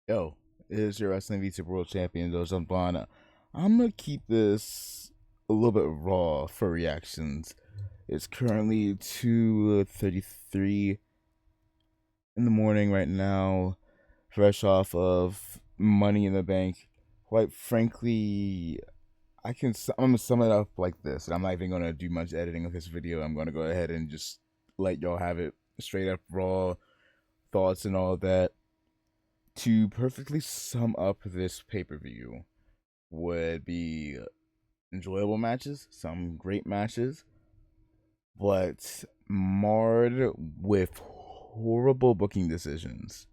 Yo, it is your Wrestling VT World Champion, Joe Jumpon. I'm gonna keep this a little bit raw for reactions. It's currently 2:33 in the morning right now, fresh off of Money in the Bank. Quite frankly, I'm gonna sum it up like this, and I'm not even gonna do much editing of this video. I'm gonna go ahead and just let y'all have it straight up raw thoughts and all that. To perfectly sum up this pay-per-view would be enjoyable matches, some great matches, but marred with horrible booking decisions.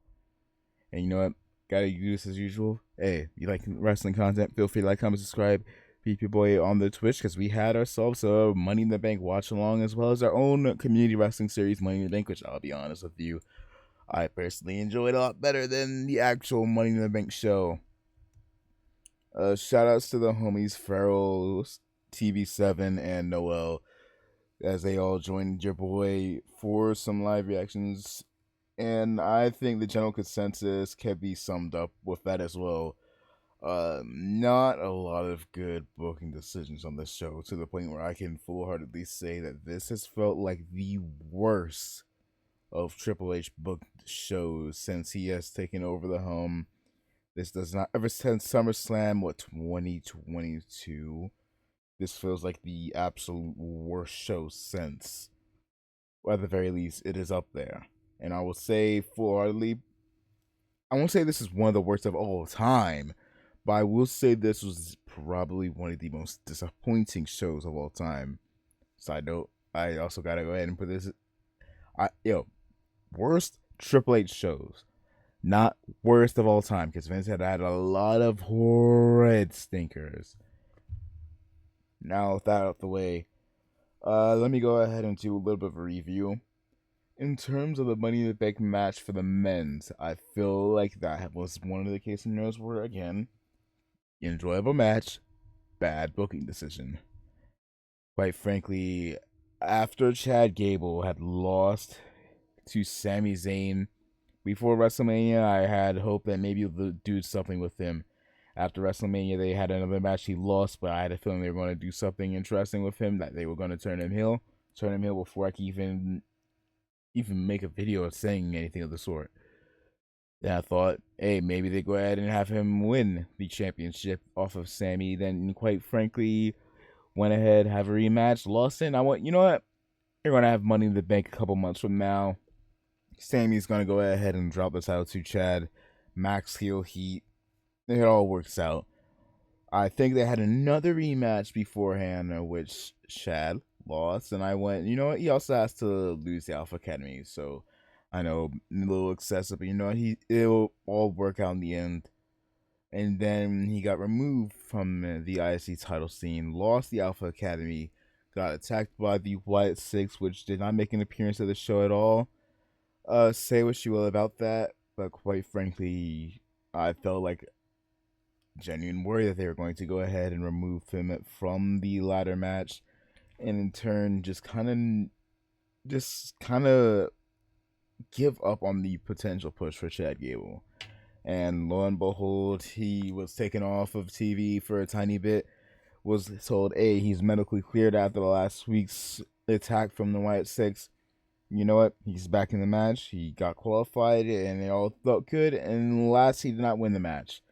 And you know what? Gotta do this as usual. Hey, you like wrestling content? Feel free to like, comment, subscribe. Beep your boy on the Twitch because we had ourselves a Money in the Bank watch along as well as our own community wrestling series, Money in the Bank, which I'll be honest with you, I personally enjoyed a lot better than the actual Money in the Bank show. Shout outs to the homies Farrell, TV7, and Noel as they all joined your boy for some live reactions. And I think the general consensus can be summed up with that as well. Not a lot of good booking decisions on this show to the point where I can full heartedly say that this has felt like the worst of Triple H booked shows since he has taken over the helm. This does not, ever since SummerSlam, 2022, this feels like the absolute worst show since. Or at the very least, it is up there. And I will say full-heartedly, I won't say this is one of the worst of all time, but I will say this was probably one of the most disappointing shows of all time. Side note, I also gotta go ahead and put this, worst Triple H shows. Not worst of all time, because Vince had a lot of horrid stinkers. Now, with that out of the way, let me go ahead and do a little bit of a review. In terms of the Money in the Bank match for the men's, I feel like that was one of the case scenarios where, again, enjoyable match, bad booking decision. Quite frankly, after Chad Gable had lost to Sami Zayn before WrestleMania, I had hope that maybe they'll do something with him. After WrestleMania, they had another match he lost, but I had a feeling they were going to do something interesting with him, that they were going to turn him heel before I could even make a video saying anything of the sort. Then I thought, hey, maybe they go ahead and have him win the championship off of Sammy. Then, quite frankly, went ahead, have a rematch, lost it. And I went, you know what? You're going to have Money in the Bank a couple months from now. Sammy's going to go ahead and drop the title to Chad. Max heel heat. It all works out. I think they had another rematch beforehand, which Chad lost, and I went, you know what? He also has to lose the Alpha Academy, so I know a little excessive, but you know what? It'll all work out in the end. And then he got removed from the IC title scene, lost the Alpha Academy, got attacked by the White Six, which did not make an appearance at the show at all. Say what you will about that, but quite frankly, I felt like genuine worry that they were going to go ahead and remove him from the ladder match, and in turn just kind of give up on the potential push for Chad Gable. And lo and behold, he was taken off of TV for a tiny bit, was told, hey, he's medically cleared after the last week's attack from the White Six. You know what? He's back in the match. He got qualified, and it all felt good. And last, he did not win the match.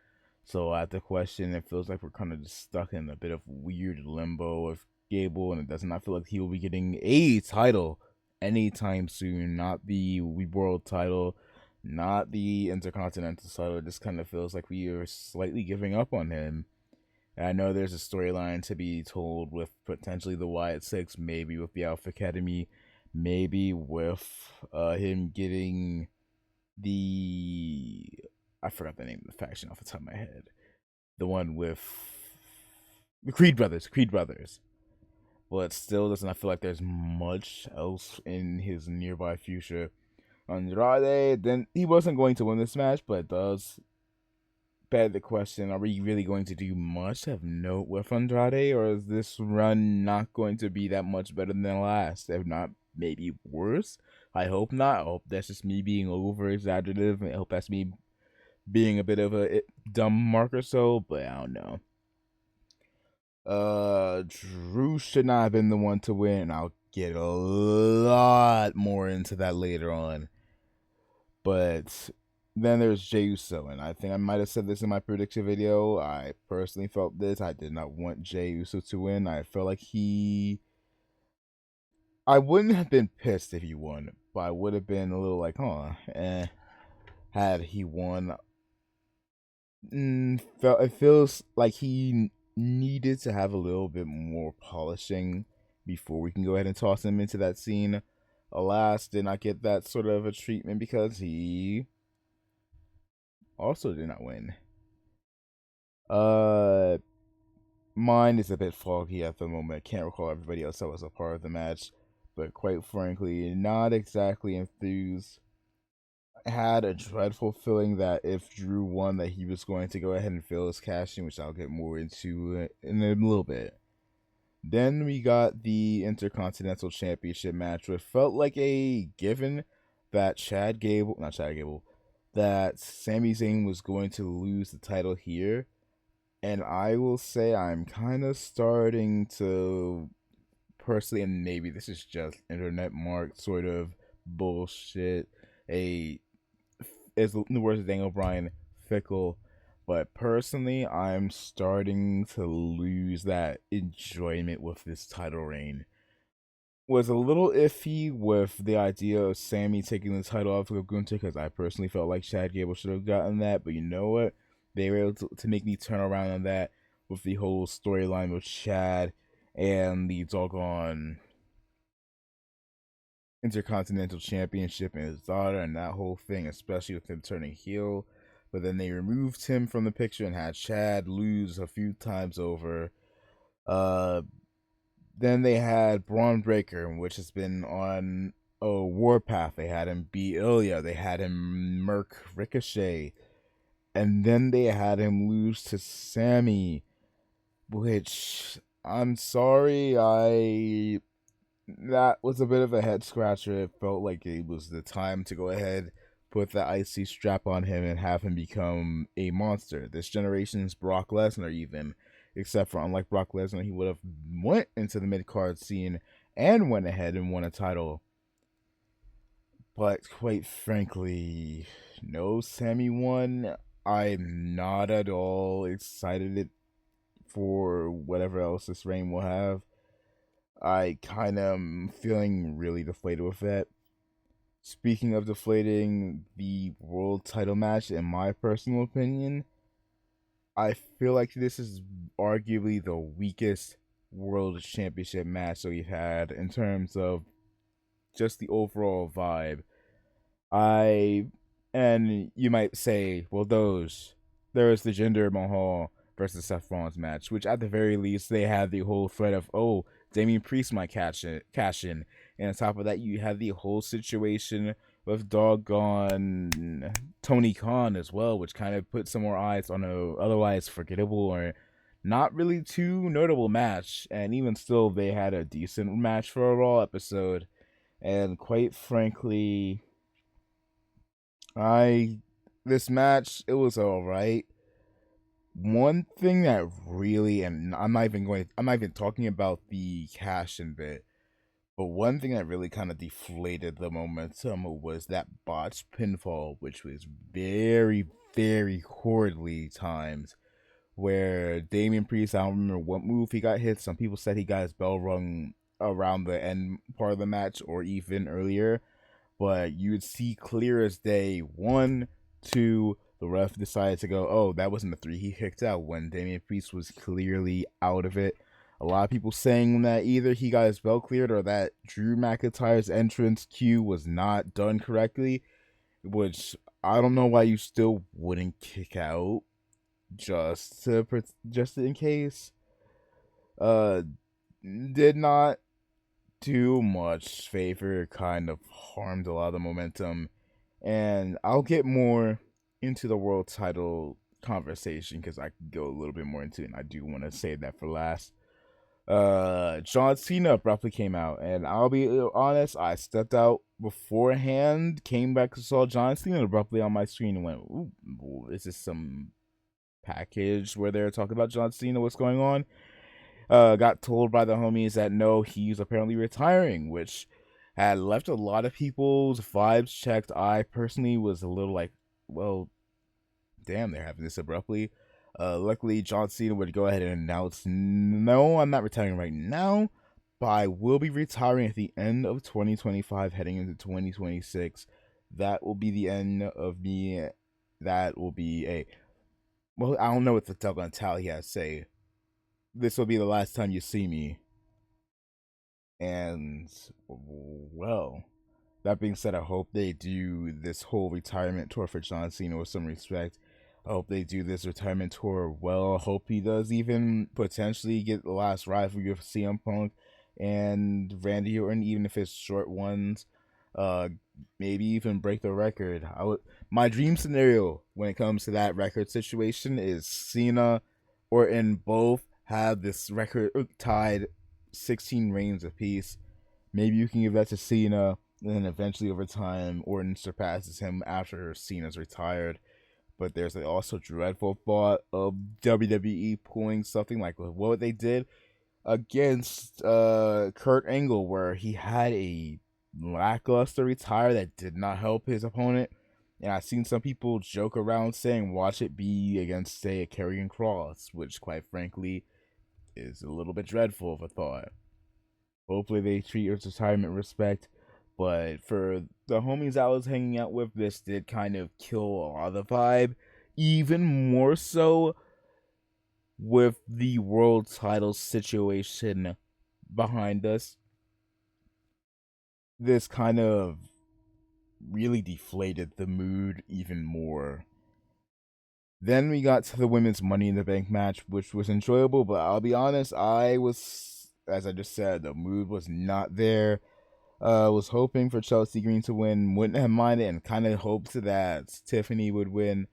So at the question, it feels like we're kind of just stuck in a bit of weird limbo with Gable, and it does not feel like he will be getting a title anytime soon. Not the world title, not the Intercontinental title. It just kind of feels like we are slightly giving up on him. And I know there's a storyline to be told with potentially the Wyatt Six, maybe with the Alpha Academy, maybe with him getting the, I forgot the name of the faction off the top of my head. The one with the Creed Brothers. But it still doesn't feel like there's much else in his nearby future. Andrade, then he wasn't going to win this match, but it does beg the question, are we really going to do much of note with Andrade, or is this run not going to be that much better than the last? If not, maybe worse? I hope not. I hope that's just me being over exaggerative. I hope that's me being a bit of a dumb marker, so, but I don't know. Drew should not have been the one to win. I'll get a lot more into that later on. But then there's Jey Uso, and I think I might have said this in my prediction video. I personally felt this. I did not want Jey Uso to win. I felt like I wouldn't have been pissed if he won, but I would have been a little like, had he won. It feels like he needed to have a little bit more polishing before we can go ahead and toss him into that scene. Alas, did not get that sort of a treatment because he also did not win. Uh, Mine is a bit foggy at the moment. I can't recall everybody else that was a part of the match, but quite frankly, not exactly enthused. I had a dreadful feeling that if Drew won, that he was going to go ahead and fail his cashing, which I'll get more into in a little bit. Then we got the Intercontinental Championship match, which felt like a given that not Chad Gable, that Sami Zayn was going to lose the title here. And I will say I'm kind of starting to personally, and maybe this is just internet mark sort of bullshit, as the words of Daniel Bryan, fickle. But personally, I'm starting to lose that enjoyment with this title reign. Was a little iffy with the idea of Sammy taking the title off of Gunther because I personally felt like Chad Gable should have gotten that. But you know what? They were able to make me turn around on that with the whole storyline with Chad and the doggone Intercontinental Championship and his daughter and that whole thing, especially with him turning heel. But then they removed him from the picture and had Chad lose a few times over. Uh, then they had Braun Breaker, which has been on a warpath. They had him beat Ilya. They had him murk Ricochet. And then they had him lose to Sammy, which I'm sorry, that was a bit of a head scratcher. It felt like it was the time to go ahead, put the IC strap on him, and have him become a monster. This generation's Brock Lesnar, even, except for unlike Brock Lesnar, he would have went into the mid card scene and went ahead and won a title. But quite frankly, no Sammy won. I'm not at all excited for whatever else this reign will have. I kind of am feeling really deflated with that. Speaking of deflating, the world title match, in my personal opinion, I feel like this is arguably the weakest world championship match that we've had in terms of just the overall vibe. I and you might say, well, there was the Jinder Mahal versus Seth Rollins match, which at the very least they had the whole threat of Damian Priest might cash in, and on top of that you had the whole situation with doggone Tony Khan as well, which kind of put some more eyes on a otherwise forgettable or not really too notable match, and even still they had a decent match for a Raw episode, and quite frankly I this match it was all right. One thing that really, and I'm not even talking about the cash in bit, but one thing that really kind of deflated the momentum was that botched pinfall, which was very, very horridly timed. Where Damian Priest, I don't remember what move he got hit. Some people said he got his bell rung around the end part of the match or even earlier, but you would see clear as day. One, two, the ref decided to go, oh, that wasn't the three he kicked out when Damian Priest was clearly out of it. A lot of people saying that either he got his belt cleared or that Drew McIntyre's entrance cue was not done correctly, which I don't know why you still wouldn't kick out just in case. Uh, did not too much favor, kind of harmed a lot of the momentum. And I'll get more into the world title conversation because I could go a little bit more into it, and I do want to save that for last. John Cena abruptly came out, and I'll be honest, I stepped out beforehand, came back and saw John Cena abruptly on my screen and went, "Ooh, is this some package where they're talking about John Cena? What's going on?" Got told by the homies that no, he's apparently retiring, which had left a lot of people's vibes checked. I personally was a little like, well, damn, they're having this abruptly. Luckily, John Cena would go ahead and announce, no, I'm not retiring right now, but I will be retiring at the end of 2025, heading into 2026. That will be the end of me. That will be a, well, I don't know what the fuck on tally has to say. This will be the last time you see me. And, well, that being said, I hope they do this whole retirement tour for John Cena with some respect. I hope they do this retirement tour well. I hope he does even potentially get the last ride with CM Punk and Randy Orton, even if it's short ones. Uh, Maybe even break the record. My dream scenario when it comes to that record situation is Cena, Orton both have this record tied 16 reigns apiece. Maybe you can give that to Cena, and then eventually over time, Orton surpasses him after Cena's retired. But there's also dreadful thought of WWE pulling something like what they did against Kurt Angle, where he had a lackluster retire that did not help his opponent. And I've seen some people joke around saying, watch it be against, say, a Karrion Kross, which, quite frankly, is a little bit dreadful of a thought. Hopefully they treat his retirement respect. But for the homies I was hanging out with, this did kind of kill a lot of the vibe. Even more so with the world title situation behind us. This kind of really deflated the mood even more. Then we got to the women's Money in the Bank match, which was enjoyable, but I'll be honest, as I just said, the mood was not there. Was hoping for Chelsea Green to win, wouldn't have minded, and kind of hoped that Tiffany would win.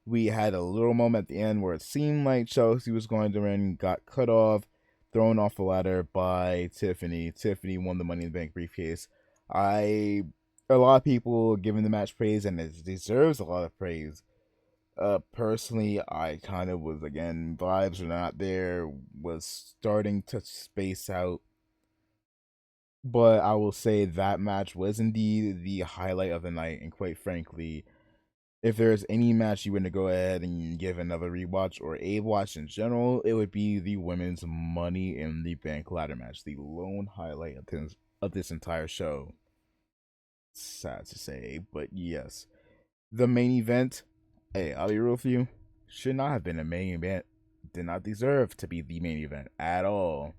We had a little moment at the end where it seemed like Chelsea was going to win, got cut off, thrown off the ladder by Tiffany. Tiffany won the Money in the Bank briefcase. A lot of people giving the match praise, and it deserves a lot of praise. Personally, I kind of was, again, vibes were not there, was starting to space out. But I will say that match was indeed the highlight of the night, and quite frankly, if there's any match you want to go ahead and give another rewatch or a watch in general, it would be the women's Money in the Bank ladder match, the lone highlight of this entire show. Sad to say, but yes. The main event, hey, I'll be real with you, should not have been a main event. Did not deserve to be the main event at all.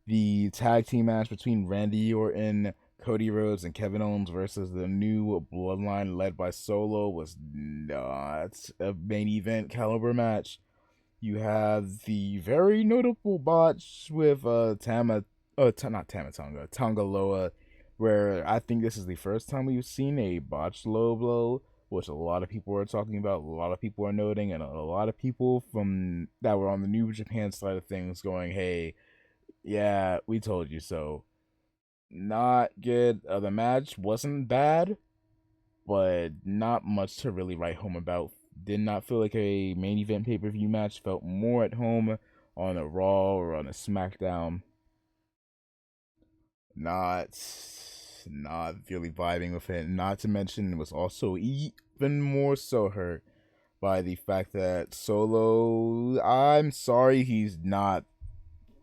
The tag team match between Randy Orton, Cody Rhodes, and Kevin Owens versus the new Bloodline led by Solo was not a main event caliber match. You have the very notable botch with not Tamatonga, Tongaloa, where I think this is the first time we've seen a botched low blow, which a lot of people are talking about, a lot of people are noting, and a lot of people from that were on the New Japan side of things going, "Hey, yeah, we told you so." Not good. The match wasn't bad, but not much to really write home about. Did not feel like a main event pay per view match. Felt more at home on a Raw or on a SmackDown. Not, not really vibing with it. Not to mention, it was also even more so hurt by the fact that Solo. I'm sorry, he's not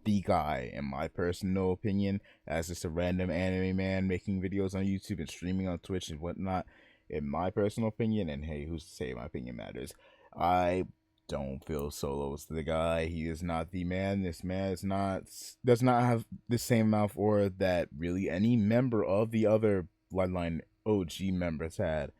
the guy, in my personal opinion, as just a random anime man making videos on YouTube and streaming on Twitch and whatnot. In my personal opinion, and hey, who's to say my opinion matters? I don't feel Solo's the guy. He is not the man. This man does not have the same amount of aura that really any member of the other Bloodline OG members had.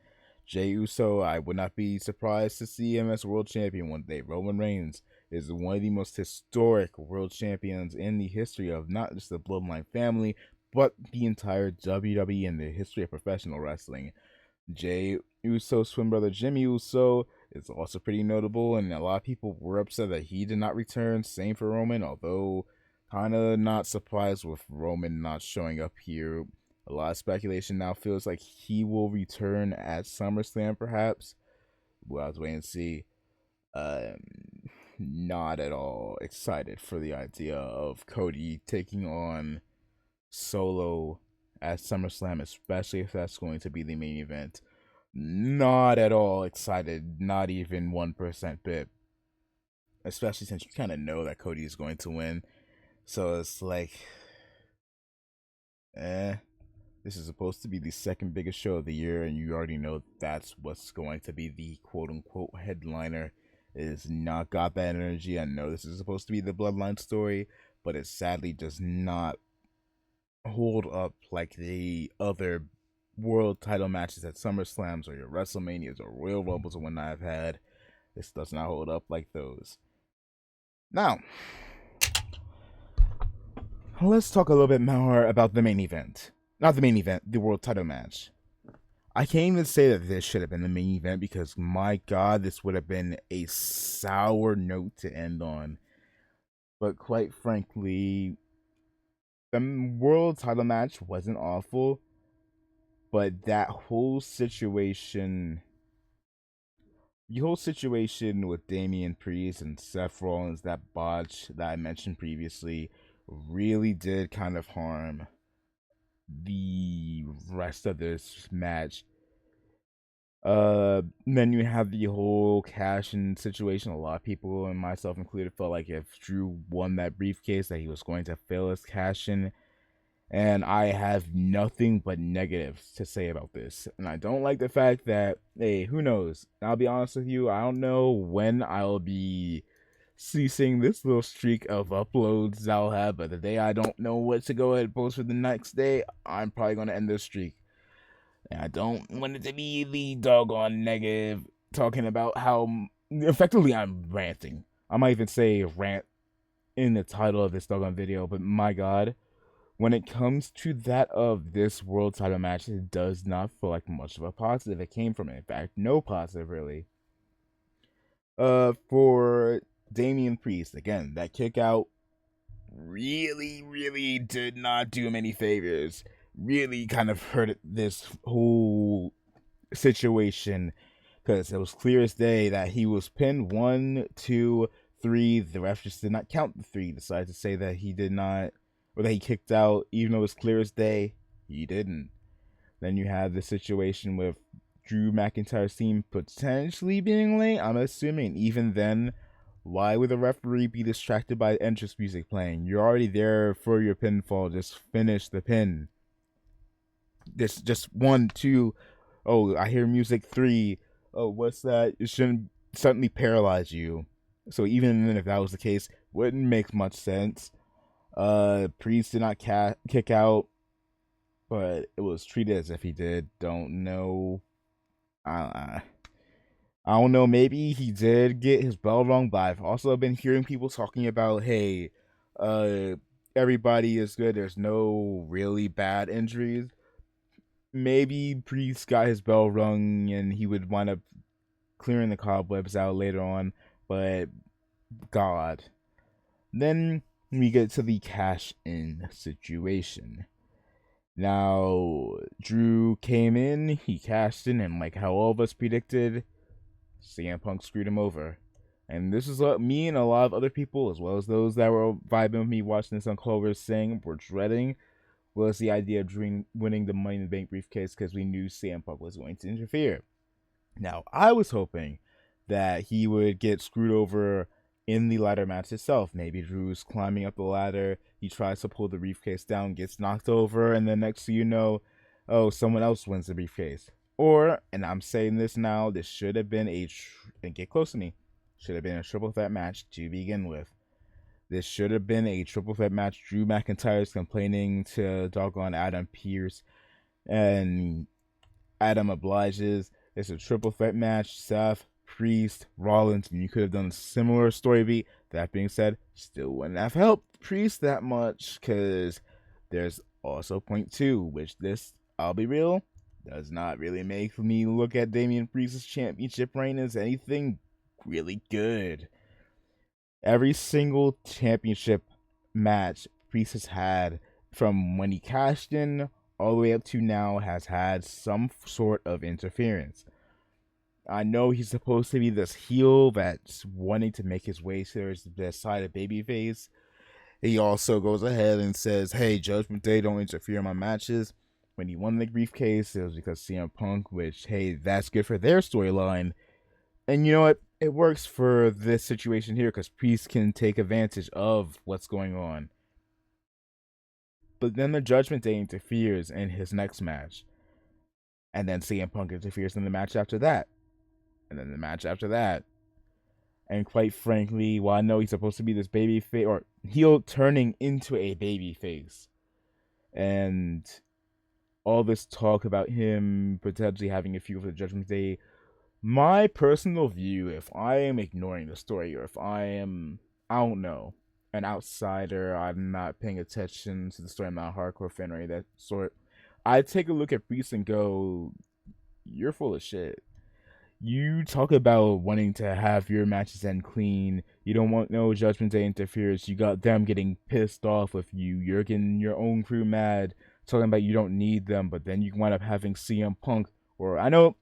Jey Uso, I would not be surprised to see him as world champion one day. Roman Reigns is one of the most historic world champions in the history of not just the Bloodline family, but the entire WWE and the history of professional wrestling. Jey Uso's twin brother Jimmy Uso is also pretty notable, and a lot of people were upset that he did not return. Same for Roman, although Kind of not surprised with Roman not showing up here. A lot of speculation now feels like he will return at SummerSlam, perhaps. We'll have to wait and see. Um, Not at all excited for the idea of Cody taking on Solo at SummerSlam, especially if that's going to be the main event. Not at all excited, not even 1% bit. Especially since you kind of know that Cody is going to win. So it's like, eh. This is supposed to be the second biggest show of the year, and you already know that's what's going to be the quote unquote headliner. It has not got that energy. I know this is supposed to be the Bloodline story, but it sadly does not hold up like the other world title matches at SummerSlams or your WrestleManias or Royal Rumbles or whatnot I've had. This does not hold up like those. Now, let's talk a little bit more about the main event. Not the main event, the world title match. I can't even say that this should have been the main event because, my God, this would have been a sour note to end on. But quite frankly, the world title match wasn't awful, but that whole situation, the whole situation with Damian Priest and Seth Rollins, that botch that I mentioned previously, really did kind of harm the rest of this match. Then you have the whole cash in situation. A lot of people, and myself included, felt like if Drew won that briefcase, that he was going to fail his cash in. And I have nothing but negatives to say about this. And I don't like the fact that, hey, who knows? I'll be honest with you, I don't know when I'll be ceasing this little streak of uploads I'll have, but the day I don't know what to go ahead and post for the next day, I'm probably going to end this streak. And I don't want it to be the doggone negative talking about how effectively I'm ranting. I might even say rant in the title of this doggone video, but my God, when it comes to that of this world title match, it does not feel like much of a positive that came from it. In fact, no positive really. For Damian Priest, again, that kick out really did not do him any favors. Really kind of hurt this whole situation because it was clear as day that he was pinned 1, 2, 3. The ref just did not count the 3. Decided to say that he did not, or that he kicked out, even though it was clear as day, he didn't. Then you have the situation with Drew McIntyre's team potentially being late. I'm assuming even then, why would the referee be distracted by entrance music playing? You're already there for your pinfall. Just finish the pin. This just 1, 2. Oh, I hear music 3. Oh, what's that? It shouldn't suddenly paralyze you. So even if that was the case, wouldn't make much sense. Priest did not kick out, but it was treated as if he did. Don't know. I don't know. Maybe he did get his bell rung, but I've also been hearing people talking about, hey, uh, everybody is good. There's no really bad injuries. Maybe Priest got his bell rung and he would wind up clearing the cobwebs out later on, but God. Then we get to the cash in situation. Now, Drew came in, he cashed in, and like how all of us predicted, CM Punk screwed him over. And this is what me and a lot of other people, as well as those that were vibing with me watching this on Clover Sing, were dreading, was the idea of Drew winning the Money in the Bank briefcase because we knew CM Punk was going to interfere. Now, I was hoping that he would get screwed over in the ladder match itself. Maybe Drew's climbing up the ladder, he tries to pull the briefcase down, gets knocked over, and then next thing you know, oh, someone else wins the briefcase. Or, and I'm saying this now, this should have been and get close to me, should have been a triple threat match to begin with. This should have been a triple threat match. Drew McIntyre is complaining to doggone Adam Pearce, and Adam obliges. It's a triple threat match. Seth, Priest, Rollins, and you could have done a similar story beat. That being said, still wouldn't have helped Priest that much because there's also point 2, which this, I'll be real, does not really make me look at Damian Priest's championship reign as anything really good. Every single championship match Priest has had from when he cashed in all the way up to now has had some sort of interference. I know he's supposed to be this heel that's wanting to make his way to the side of babyface. He also goes ahead and says, "Hey, Judgment Day, don't interfere in my matches." When he won the briefcase, it was because CM Punk, which, hey, that's good for their storyline. And you know what? It works for this situation here because Priest can take advantage of what's going on. But then the Judgment Day interferes in his next match. And then CM Punk interferes in the match after that. And then the match after that. And quite frankly, while I know he's supposed to be this baby face or heel turning into a baby face, and all this talk about him potentially having a feud for the Judgment Day, my personal view, if I am ignoring the story or if I am, I don't know, an outsider, I'm not paying attention to the story, I'm not a hardcore fan or any of that sort, I take a look at Priest and go, you're full of shit. You talk about wanting to have your matches end clean. You don't want no Judgment Day interference. You got them getting pissed off with you. You're getting your own crew mad, talking about you don't need them, but then you wind up having CM Punk. Or I know,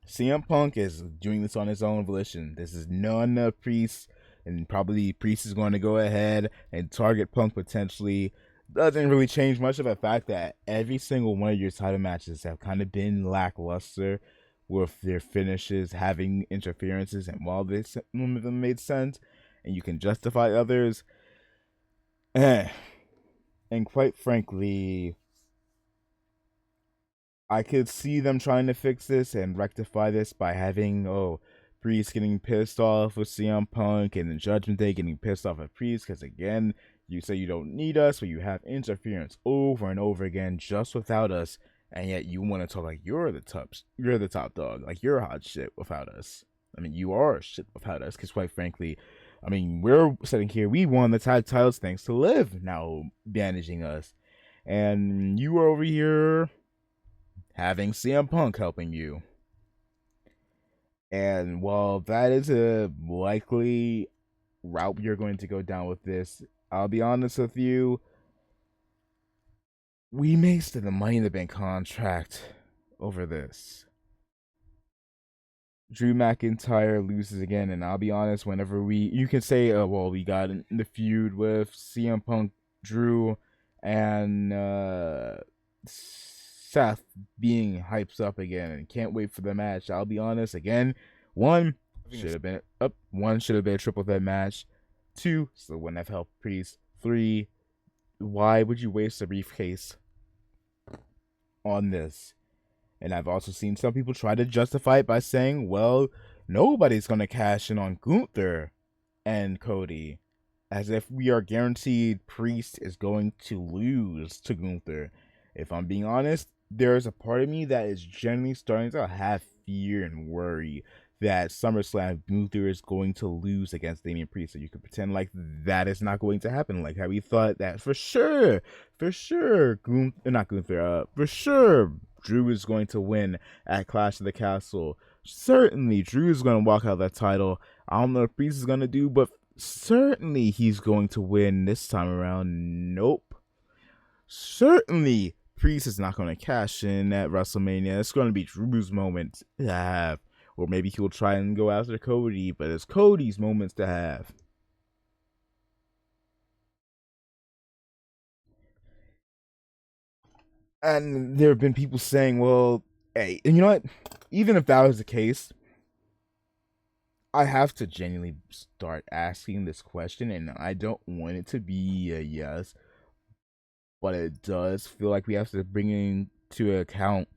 CM Punk is doing this on his own volition. This is none of Priest, and probably Priest is going to go ahead and target Punk potentially. Doesn't really change much of the fact that every single one of your title matches have kind of been lackluster with their finishes having interferences, and while this some of them made sense and you can justify others, and quite frankly, I could see them trying to fix this and rectify this by having Priest getting pissed off with CM Punk and then Judgment Day getting pissed off at Priest because again, you say you don't need us, but you have interference over and over again just without us, and yet you want to talk like you're the top dog, like you're hot shit without us. I mean, you are shit without us because quite frankly, I mean, we're sitting here, we won the tag titles thanks to Liv now managing us, and you are over here having CM Punk helping you. And while that is a likely route you're going to go down with this, I'll be honest with you, we wasted the Money in the Bank contract over this. Drew McIntyre loses again, and I'll be honest, whenever you can say, well, we got in the feud with CM Punk, Drew, and Seth being hyped up again, and can't wait for the match. I'll be honest, again, one should have been a triple threat match. Two, still wouldn't have helped Priest. Three, why would you waste a briefcase on this? And I've also seen some people try to justify it by saying, well, nobody's going to cash in on Gunther and Cody, as if we are guaranteed Priest is going to lose to Gunther. If I'm being honest, there's a part of me that is generally starting to have fear and worry that SummerSlam Gunther is going to lose against Damian Priest. So you could pretend like that is not going to happen. Like how we thought that for sure, for sure Drew is going to win at Clash of the Castle. Certainly, Drew is going to walk out that title. I don't know if Priest is going to do, but certainly he's going to win this time around. Nope. Certainly, Priest is not going to cash in at WrestleMania. It's going to be Drew's moment to have. Or maybe he'll try and go after Cody, but it's Cody's moments to have. And there have been people saying, well, hey, and you know what? Even if that was the case, I have to genuinely start asking this question, and I don't want it to be a yes, but it does feel like we have to bring into account,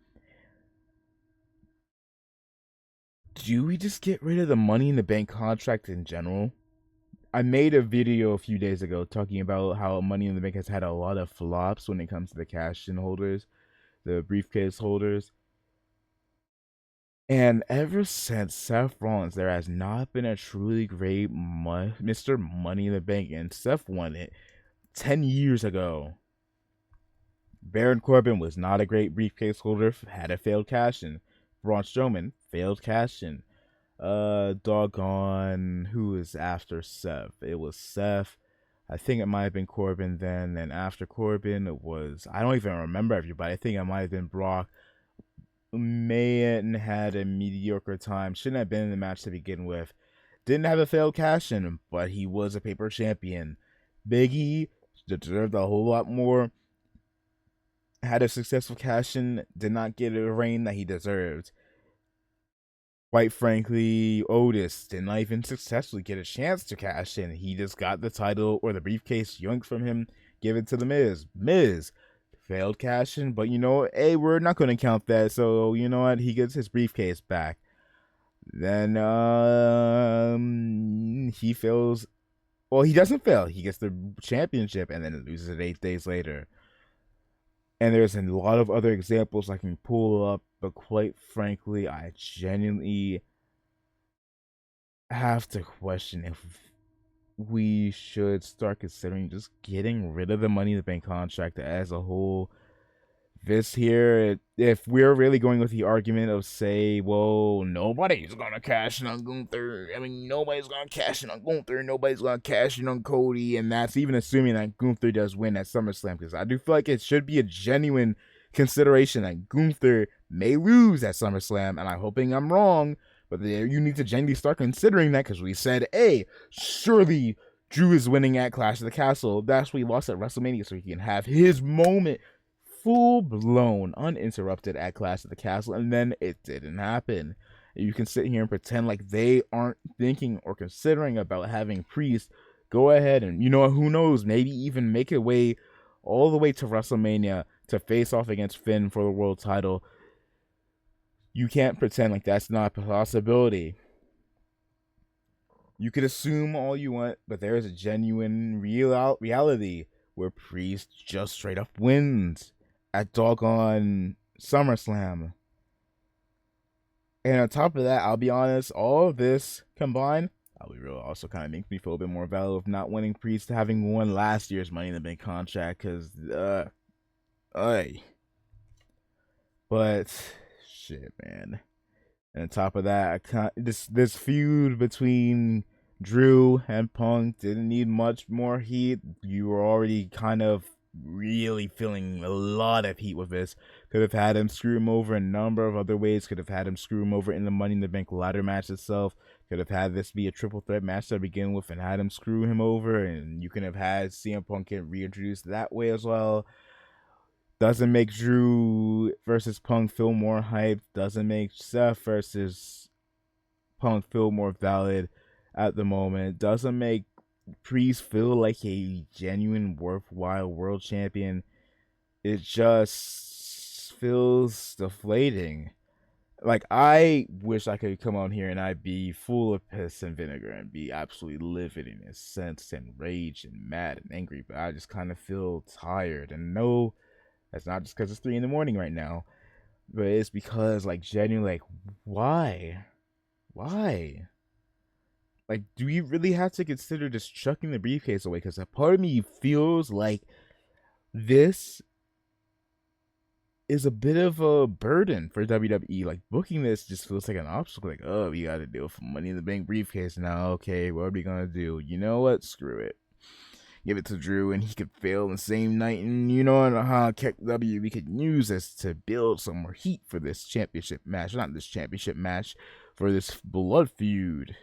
do we just get rid of the Money in the Bank contract in general? I made a video a few days ago talking about how Money in the Bank has had a lot of flops when it comes to the cash-in holders, the briefcase holders. And ever since Seth Rollins, there has not been a truly great Mr. Money in the Bank, and Seth won it 10 years ago. Baron Corbin was not a great briefcase holder, had a failed cash-in. Braun Strowman, failed cash-in. Doggone, who is after Seth? It was Seth. I think it might have been Corbin then, and after Corbin it was, I don't even remember everybody. I think it might have been Brock. Mayen had a mediocre time. Shouldn't have been in the match to begin with. Didn't have a failed cash in, but he was a paper champion. Biggie deserved a whole lot more. Had a successful cash in, did not get a reign that he deserved. Quite frankly, Otis did not even successfully get a chance to cash in. He just got the title or the briefcase yoinked from him, give it to the Miz. Miz failed cash in, but you know, hey, we're not going to count that. So you know what? He gets his briefcase back. Then he fails. Well, he doesn't fail. He gets the championship and then loses it 8 days later. And there's a lot of other examples I can pull up, but quite frankly, I genuinely have to question if we should start considering just getting rid of the Money in the Bank contract as a whole. This here, if we're really going with the argument of, say, well, nobody's gonna cash in on Gunther. I mean, nobody's gonna cash in on Gunther. Nobody's gonna cash in on Cody, and that's even assuming that Gunther does win at SummerSlam, because I do feel like it should be a genuine consideration that Gunther may lose at SummerSlam, and I'm hoping I'm wrong, but there you need to genuinely start considering that, because we said, hey, surely Drew is winning at Clash of the Castle. That's what he lost at WrestleMania, so he can have his moment full blown, uninterrupted at Clash of the Castle, and then it didn't happen. You can sit here and pretend like they aren't thinking or considering about having Priest go ahead and, you know, who knows, maybe even make a way all the way to WrestleMania to face off against Finn for the world title. You can't pretend like that's not a possibility. You could assume all you want, but there is a genuine reality where Priest just straight up wins at doggone SummerSlam. And on top of that, I'll be honest, all of this combined, I'll be real, also kind of makes me feel a bit more valid of not winning Priest having won last year's Money in the Bank contract, because, but, shit, man. And on top of that, this feud between Drew and Punk didn't need much more heat. You were already kind of really feeling a lot of heat with this. Could have had him screw him over a number of other ways. Could have had him screw him over in the Money in the Bank ladder match itself. Could have had this be a triple threat match to begin with and had him screw him over. And you could have had CM Punk get reintroduced that way as well. Doesn't make Drew versus Punk feel more hyped. Doesn't make Seth versus Punk feel more valid at the moment. Doesn't make Priest feel like a genuine, worthwhile world champion. It just feels deflating. Like, I wish I could come on here and I'd be full of piss and vinegar and be absolutely livid and incensed and rage and mad and angry, but I just kind of feel tired. And no, that's not just because it's 3 a.m. right now, but it's because, like, genuinely, like, why? Why? Like, do you really have to consider just chucking the briefcase away? Because a part of me feels like this is a bit of a burden for WWE. Like, booking this just feels like an obstacle. Like, oh, we got to deal with Money in the Bank briefcase now. Okay, what are we going to do? You know what? Screw it. Give it to Drew, and he could fail the same night. And you know how WWE could use this to build some more heat for this championship match. Not this championship match, for this blood feud.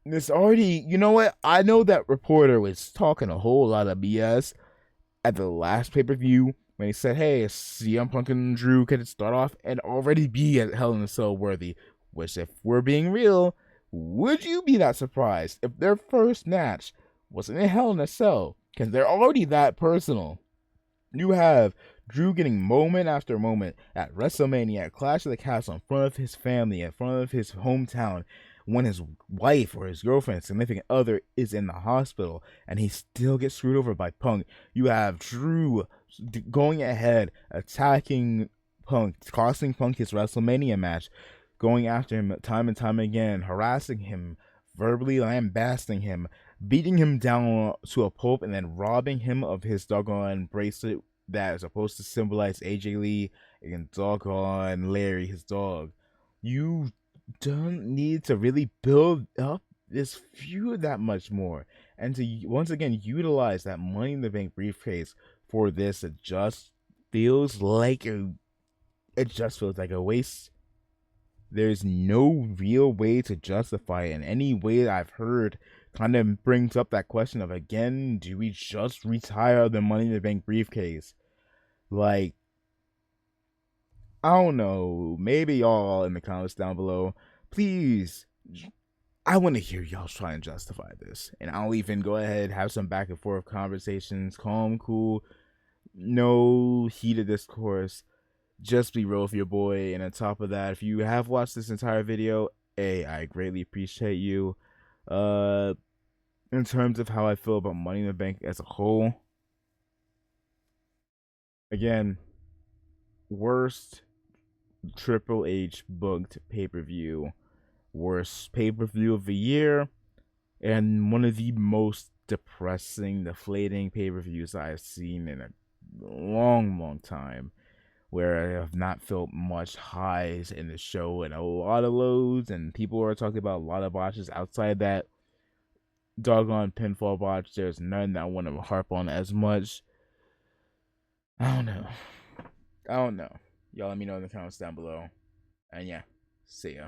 This already, you know what? I know that reporter was talking a whole lot of BS at the last pay-per-view when he said, hey, CM Punk and Drew could start off and already be at Hell in a Cell worthy. Which, if we're being real, would you be that surprised if their first match wasn't in Hell in a Cell? Because they're already that personal. You have Drew getting moment after moment at WrestleMania, at Clash of the Castle, in front of his family, in front of his hometown, when his wife or his girlfriend, significant other, is in the hospital, and he still gets screwed over by Punk. You have Drew going ahead, attacking Punk, costing Punk his WrestleMania match, going after him time and time again, harassing him, verbally lambasting him, beating him down to a pulp, and then robbing him of his doggone bracelet that is supposed to symbolize AJ Lee and doggone Larry, his dog. You don't need to really build up this feud that much more, and to once again utilize that Money in the Bank briefcase for this, it just feels like a waste. There's no real way to justify it, and any way that I've heard kind of brings up that question of, again, do we just retire the Money in the Bank briefcase? Like, I don't know. Maybe y'all in the comments down below, please, I want to hear y'all try and justify this. And I'll even go ahead, have some back and forth conversations, calm, cool, no heated discourse. Just be real with your boy. And on top of that, if you have watched this entire video, I greatly appreciate you. In terms of how I feel about Money in the Bank as a whole, again, worst Triple H booked pay-per-view, worst pay-per-view of the year, and one of the most depressing, deflating pay-per-views I've seen in a long time, where I have not felt much highs in the show and a lot of lows, and people are talking about a lot of botches outside that doggone pinfall botch. There's none that I want to harp on as much. I don't know. Y'all let me know in the comments down below. And yeah, see ya.